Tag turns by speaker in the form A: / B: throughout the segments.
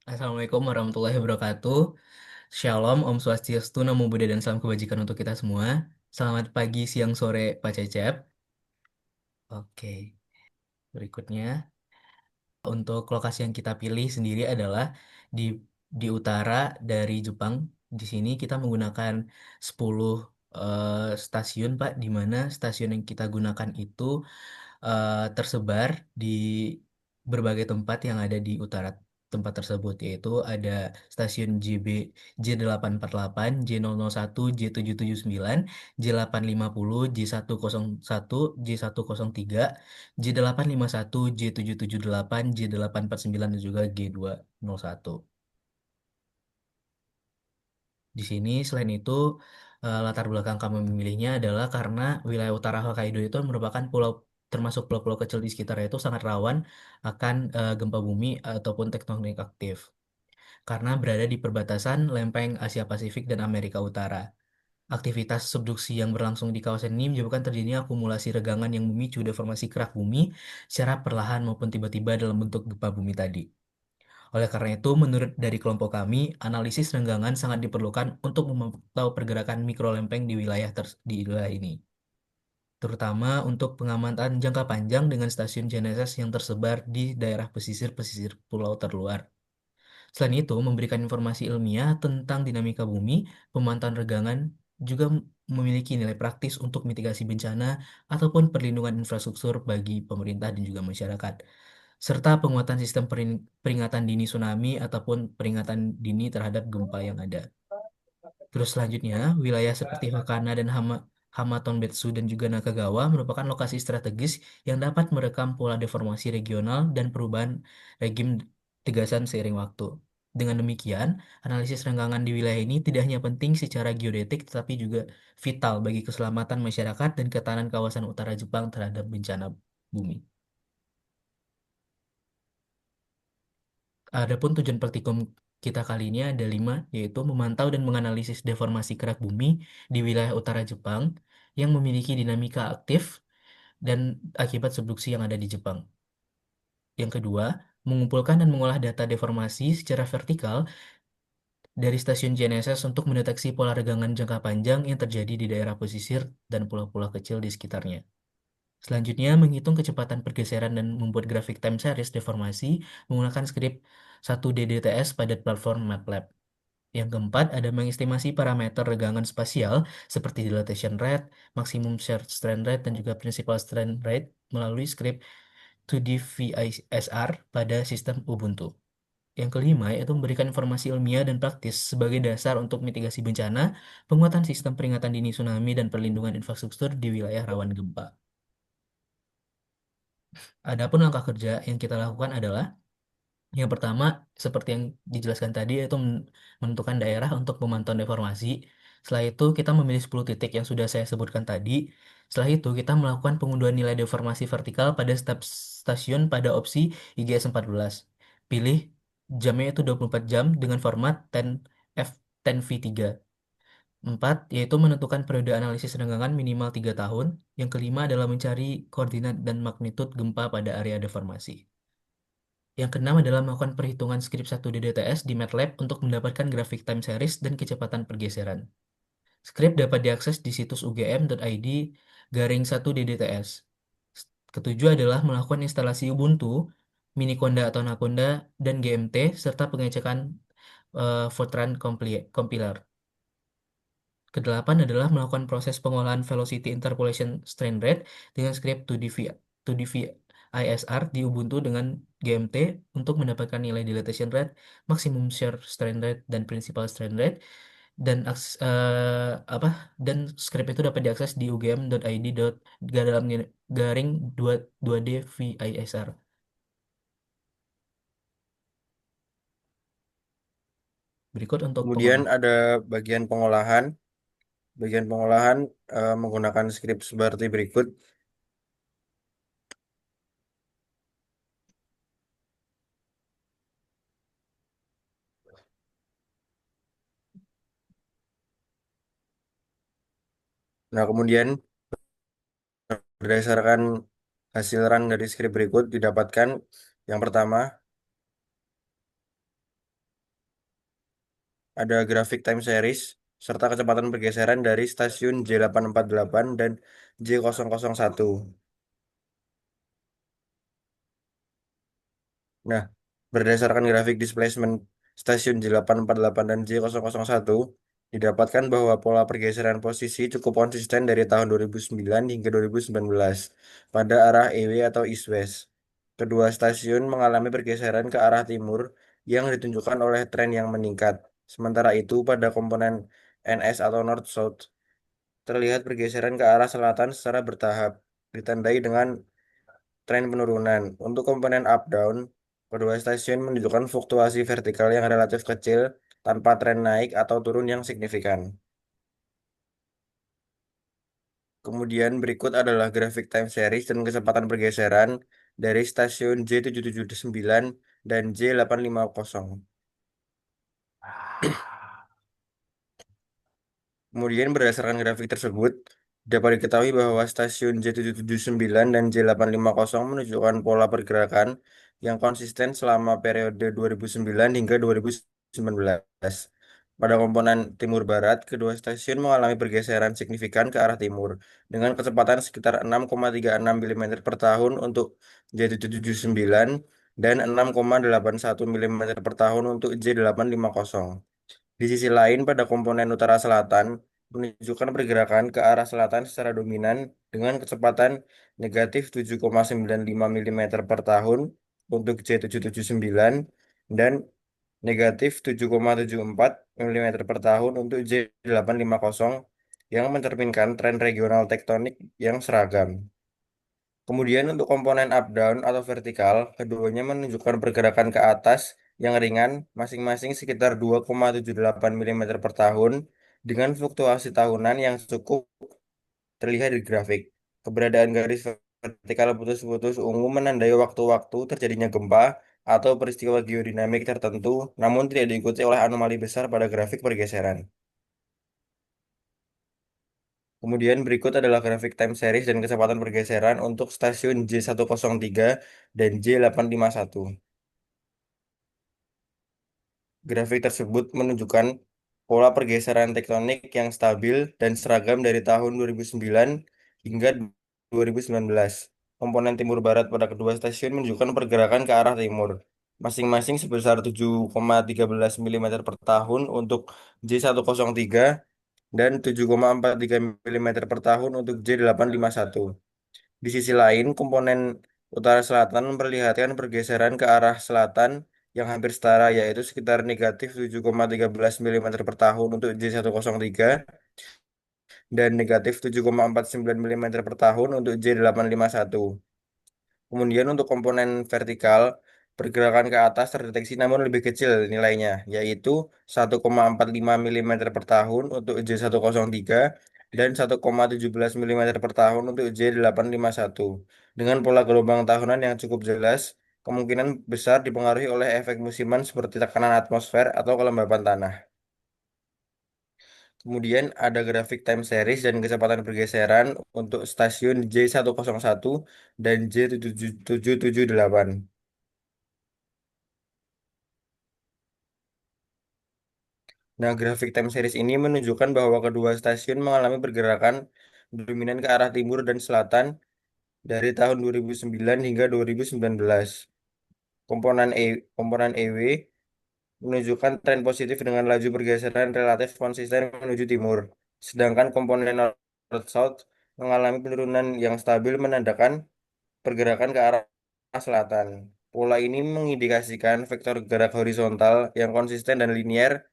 A: Assalamualaikum warahmatullahi wabarakatuh. Shalom, Om Swastiastu, Namo Buddhaya dan salam kebajikan untuk kita semua. Selamat pagi, siang, sore, Pak Cecep. Oke, berikutnya untuk lokasi yang kita pilih sendiri adalah di utara dari Jepang. Di sini kita menggunakan 10 stasiun, Pak, di mana stasiun yang kita gunakan itu tersebar di berbagai tempat yang ada di utara tempat tersebut, yaitu ada stasiun JB J848, J001, J779, J850, J101, J103, J851, J778, J849 dan juga G201. Di sini selain itu latar belakang kami memilihnya adalah karena wilayah utara Hokkaido itu merupakan pulau termasuk pulau-pulau kecil di sekitarnya itu sangat rawan akan gempa bumi ataupun tektonik aktif karena berada di perbatasan lempeng Asia Pasifik dan Amerika Utara. Aktivitas subduksi yang berlangsung di kawasan ini menyebabkan terjadinya akumulasi regangan yang memicu deformasi kerak bumi secara perlahan maupun tiba-tiba dalam bentuk gempa bumi tadi. Oleh karena itu, menurut dari kelompok kami, analisis renggangan sangat diperlukan untuk memantau pergerakan mikrolempeng di di wilayah ini, terutama untuk pengamatan jangka panjang dengan stasiun GNSS yang tersebar di daerah pesisir-pesisir pulau terluar. Selain itu, memberikan informasi ilmiah tentang dinamika bumi, pemantauan regangan juga memiliki nilai praktis untuk mitigasi bencana ataupun perlindungan infrastruktur bagi pemerintah dan juga masyarakat serta penguatan sistem peringatan dini tsunami ataupun peringatan dini terhadap gempa yang ada. Terus selanjutnya, wilayah seperti Hakana dan Hamatonbetsu dan juga Nakagawa merupakan lokasi strategis yang dapat merekam pola deformasi regional dan perubahan regim tegasan seiring waktu. Dengan demikian, analisis renggangan di wilayah ini tidak hanya penting secara geodetik, tetapi juga vital bagi keselamatan masyarakat dan ketahanan kawasan utara Jepang terhadap bencana bumi. Adapun tujuan praktikum kita kali ini ada 5, yaitu memantau dan menganalisis deformasi kerak bumi di wilayah utara Jepang yang memiliki dinamika aktif dan akibat subduksi yang ada di Jepang. Yang kedua, mengumpulkan dan mengolah data deformasi secara vertikal dari stasiun GNSS untuk mendeteksi pola regangan jangka panjang yang terjadi di daerah pesisir dan pulau-pulau kecil di sekitarnya. Selanjutnya, menghitung kecepatan pergeseran dan membuat grafik time series deformasi menggunakan skrip 1DDTS pada platform MATLAB. Yang keempat, ada mengestimasi parameter regangan spasial seperti dilatation rate, maximum shared strand rate, dan juga principal strand rate melalui skrip 2D-VISR pada sistem Ubuntu. Yang kelima, yaitu memberikan informasi ilmiah dan praktis sebagai dasar untuk mitigasi bencana, penguatan sistem peringatan dini tsunami, dan perlindungan infrastruktur di wilayah rawan gempa. Adapun langkah kerja yang kita lakukan adalah yang pertama, seperti yang dijelaskan tadi, yaitu menentukan daerah untuk pemantauan deformasi. Setelah itu, kita memilih 10 titik yang sudah saya sebutkan tadi. Setelah itu, kita melakukan pengunduhan nilai deformasi vertikal pada stasiun pada opsi IGS 14. Pilih jamnya itu 24 jam dengan format 10F10V3. 4, yaitu menentukan periode analisis renggangan minimal 3 tahun. Yang kelima adalah mencari koordinat dan magnitud gempa pada area deformasi. Yang keenam adalah melakukan perhitungan skrip 1DDTS di MATLAB untuk mendapatkan grafik time series dan kecepatan pergeseran. Skrip dapat diakses di situs ugm.id garing 1DDTS. Ketujuh adalah melakukan instalasi Ubuntu, Miniconda atau Naconda, dan GMT, serta pengecekan Fortran Compiler. Kedelapan adalah melakukan proses pengolahan velocity interpolation strain rate dengan script 2DV ISR di Ubuntu dengan GMT untuk mendapatkan nilai dilatation rate, maximum share strain rate, dan principal strain rate. Dan apa dan script itu dapat diakses di ugm.id dalam garing 2D VISR. Berikut untuk
B: Kemudian
A: pengolahan.
B: ada bagian pengolahan. Bagian pengolahan menggunakan skrip seperti berikut. Nah, kemudian berdasarkan hasil run dari skrip berikut didapatkan yang pertama ada grafik time series, serta kecepatan pergeseran dari stasiun J848 dan J001. Nah, berdasarkan grafik displacement stasiun J848 dan J001, didapatkan bahwa pola pergeseran posisi cukup konsisten dari tahun 2009 hingga 2019 pada arah EW atau east-west. Kedua stasiun mengalami pergeseran ke arah timur yang ditunjukkan oleh tren yang meningkat. Sementara itu, pada komponen NS atau North-South, terlihat pergeseran ke arah selatan secara bertahap, ditandai dengan tren penurunan. Untuk komponen up-down, kedua stasiun menunjukkan fluktuasi vertikal yang relatif kecil tanpa tren naik atau turun yang signifikan. Kemudian berikut adalah grafik time series dan kecepatan pergeseran dari stasiun J779 dan J850. Kemudian berdasarkan grafik tersebut, dapat diketahui bahwa stasiun J779 dan J850 menunjukkan pola pergerakan yang konsisten selama periode 2009 hingga 2019. Pada komponen timur barat, kedua stasiun mengalami pergeseran signifikan ke arah timur dengan kecepatan sekitar 6,36 mm per tahun untuk J779 dan 6,81 mm per tahun untuk J850. Di sisi lain, pada komponen utara selatan, menunjukkan pergerakan ke arah selatan secara dominan dengan kecepatan negatif 7,95 mm per tahun untuk J779 dan negatif 7,74 mm per tahun untuk J850 yang mencerminkan tren regional tektonik yang seragam. Kemudian untuk komponen up-down atau vertikal, keduanya menunjukkan pergerakan ke atas yang ringan masing-masing sekitar 2,78 mm per tahun dengan fluktuasi tahunan yang cukup terlihat di grafik. Keberadaan garis vertikal putus-putus ungu menandai waktu-waktu terjadinya gempa atau peristiwa geodinamik tertentu, namun tidak diikuti oleh anomali besar pada grafik pergeseran. Kemudian berikut adalah grafik time series dan kecepatan pergeseran untuk stasiun J103 dan J851. Grafik tersebut menunjukkan pola pergeseran tektonik yang stabil dan seragam dari tahun 2009 hingga 2019. Komponen timur barat pada kedua stasiun menunjukkan pergerakan ke arah timur, masing-masing sebesar 7,13 mm per tahun untuk J103 dan 7,43 mm per tahun untuk J851. Di sisi lain, komponen utara selatan memperlihatkan pergeseran ke arah selatan yang hampir setara, yaitu sekitar negatif 7,13 mm per tahun untuk J103 dan negatif 7,49 mm per tahun untuk J851. Kemudian untuk komponen vertikal, pergerakan ke atas terdeteksi namun lebih kecil nilainya, yaitu 1,45 mm per tahun untuk J103 dan 1,17 mm per tahun untuk J851. Dengan pola gelombang tahunan yang cukup jelas, kemungkinan besar dipengaruhi oleh efek musiman seperti tekanan atmosfer atau kelembapan tanah. Kemudian ada grafik time series dan kecepatan pergeseran untuk stasiun J101 dan J778. Nah, grafik time series ini menunjukkan bahwa kedua stasiun mengalami pergerakan dominan ke arah timur dan selatan dari tahun 2009 hingga 2019. Komponen EW menunjukkan tren positif dengan laju pergeseran relatif konsisten menuju timur. Sedangkan komponen North-South mengalami penurunan yang stabil menandakan pergerakan ke arah selatan. Pola ini mengindikasikan vektor gerak horizontal yang konsisten dan linear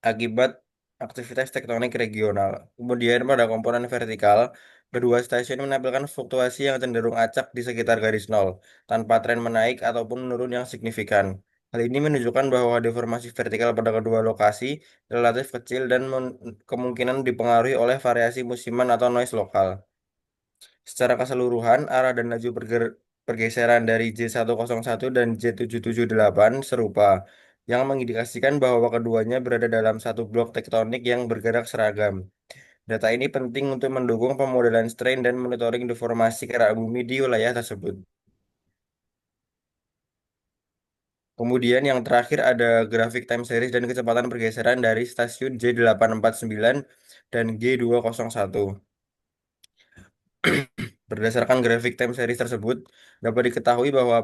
B: akibat aktivitas tektonik regional. Kemudian pada komponen vertikal, kedua stasiun menampilkan fluktuasi yang cenderung acak di sekitar garis nol, tanpa tren menaik ataupun menurun yang signifikan. Hal ini menunjukkan bahwa deformasi vertikal pada kedua lokasi relatif kecil dan kemungkinan dipengaruhi oleh variasi musiman atau noise lokal. Secara keseluruhan, arah dan laju pergeseran dari J101 dan J778 serupa, yang mengindikasikan bahwa keduanya berada dalam satu blok tektonik yang bergerak seragam. Data ini penting untuk mendukung pemodelan strain dan monitoring deformasi kerak bumi di wilayah tersebut. Kemudian yang terakhir ada grafik time series dan kecepatan pergeseran dari stasiun J849 dan G201. Berdasarkan grafik time series tersebut, dapat diketahui bahwa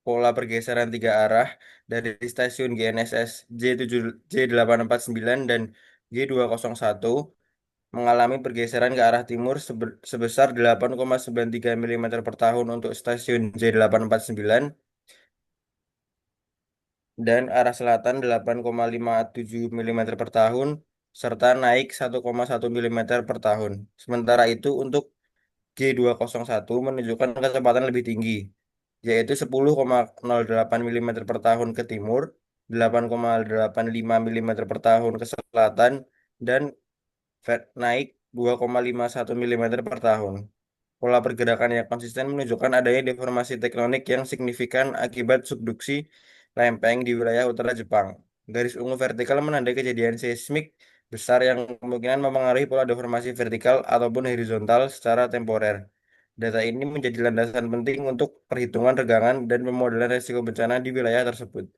B: pola pergeseran tiga arah dari stasiun GNSS J7 J849 dan G201 mengalami pergeseran ke arah timur sebesar 8,93 mm per tahun untuk stasiun J849 dan arah selatan 8,57 mm per tahun serta naik 1,1 mm per tahun. Sementara itu untuk G201 menunjukkan kecepatan lebih tinggi, yaitu 10,08 mm per tahun ke timur, 8,85 mm per tahun ke selatan, dan naik 2,51 mm per tahun. Pola pergerakan yang konsisten menunjukkan adanya deformasi tektonik yang signifikan akibat subduksi lempeng di wilayah utara Jepang. Garis ungu vertikal menandai kejadian seismik besar yang kemungkinan mempengaruhi pola deformasi vertikal ataupun horizontal secara temporer. Data ini menjadi landasan penting untuk perhitungan regangan dan pemodelan risiko bencana di wilayah tersebut.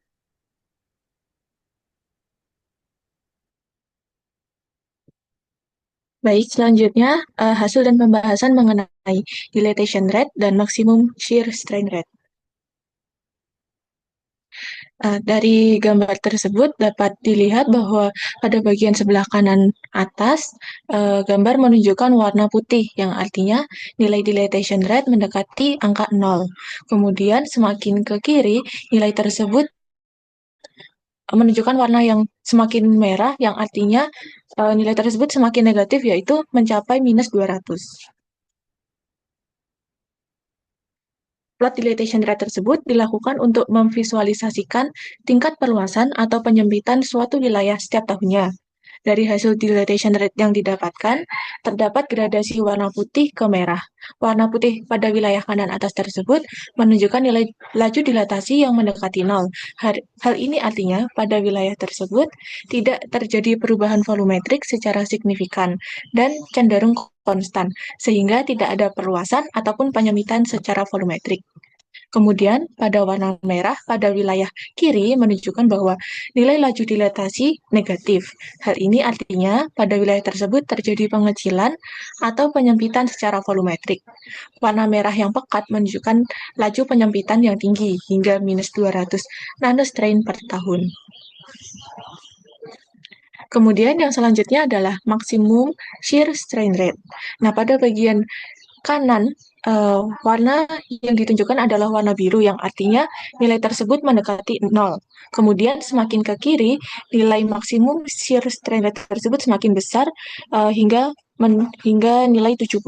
C: Baik, selanjutnya hasil dan pembahasan mengenai dilatation rate dan maksimum shear strain rate. Dari gambar tersebut dapat dilihat bahwa pada bagian sebelah kanan atas, gambar menunjukkan warna putih, yang artinya nilai dilatation rate mendekati angka 0. Kemudian semakin ke kiri, nilai tersebut menunjukkan warna yang semakin merah, yang artinya nilai tersebut semakin negatif, yaitu mencapai minus 200. Plot dilatation rate tersebut dilakukan untuk memvisualisasikan tingkat perluasan atau penyempitan suatu wilayah setiap tahunnya. Dari hasil dilatation rate yang didapatkan, terdapat gradasi warna putih ke merah. Warna putih pada wilayah kanan atas tersebut menunjukkan nilai laju dilatasi yang mendekati nol. Hal ini artinya pada wilayah tersebut tidak terjadi perubahan volumetrik secara signifikan dan cenderung konstan, sehingga tidak ada perluasan ataupun penyempitan secara volumetrik. Kemudian, pada warna merah pada wilayah kiri menunjukkan bahwa nilai laju dilatasi negatif. Hal ini artinya pada wilayah tersebut terjadi pengecilan atau penyempitan secara volumetrik. Warna merah yang pekat menunjukkan laju penyempitan yang tinggi hingga minus 200 nanostrain per tahun. Kemudian yang selanjutnya adalah maksimum shear strain rate. Nah, pada bagian kanan, warna yang ditunjukkan adalah warna biru, yang artinya nilai tersebut mendekati 0. Kemudian semakin ke kiri, nilai maksimum shear strain rate tersebut semakin besar hingga nilai 75.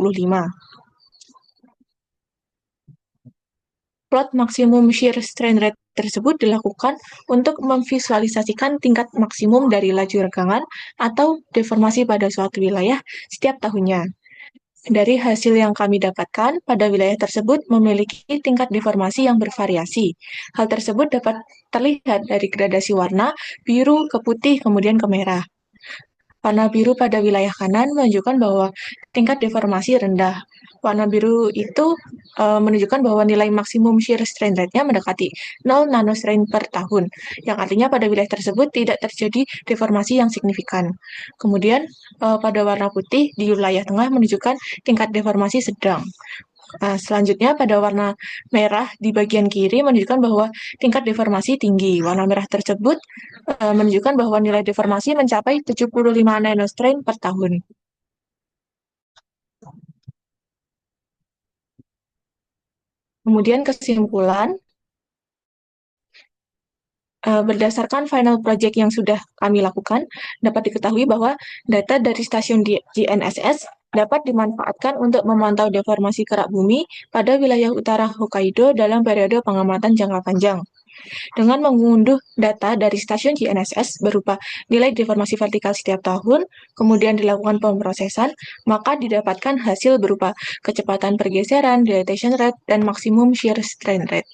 C: Plot maksimum shear strain rate tersebut dilakukan untuk memvisualisasikan tingkat maksimum dari laju regangan atau deformasi pada suatu wilayah setiap tahunnya. Dari hasil yang kami dapatkan, pada wilayah tersebut memiliki tingkat deformasi yang bervariasi. Hal tersebut dapat terlihat dari gradasi warna biru ke putih kemudian ke merah. Warna biru pada wilayah kanan menunjukkan bahwa tingkat deformasi rendah. Warna biru itu menunjukkan bahwa nilai maksimum shear strain rate-nya mendekati 0 nanostrain per tahun, yang artinya pada wilayah tersebut tidak terjadi deformasi yang signifikan. Kemudian pada warna putih di wilayah tengah menunjukkan tingkat deformasi sedang. Selanjutnya pada warna merah di bagian kiri menunjukkan bahwa tingkat deformasi tinggi. Warna merah tersebut menunjukkan bahwa nilai deformasi mencapai 75 nanostrain per tahun. Kemudian kesimpulan, berdasarkan final project yang sudah kami lakukan, dapat diketahui bahwa data dari stasiun GNSS dapat dimanfaatkan untuk memantau deformasi kerak bumi pada wilayah utara Hokkaido dalam periode pengamatan jangka panjang. Dengan mengunduh data dari stasiun GNSS berupa nilai deformasi vertikal setiap tahun, kemudian dilakukan pemrosesan, maka didapatkan hasil berupa kecepatan pergeseran, dilatation rate, dan maksimum shear strain rate.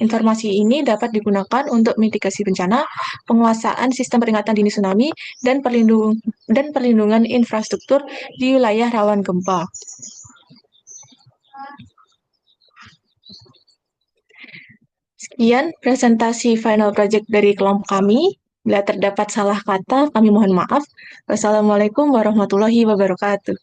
C: Informasi ini dapat digunakan untuk mitigasi bencana, penguasaan sistem peringatan dini tsunami, dan perlindungan infrastruktur di wilayah rawan gempa. Sekian presentasi final project dari kelompok kami. Bila terdapat salah kata, kami mohon maaf. Wassalamualaikum warahmatullahi wabarakatuh.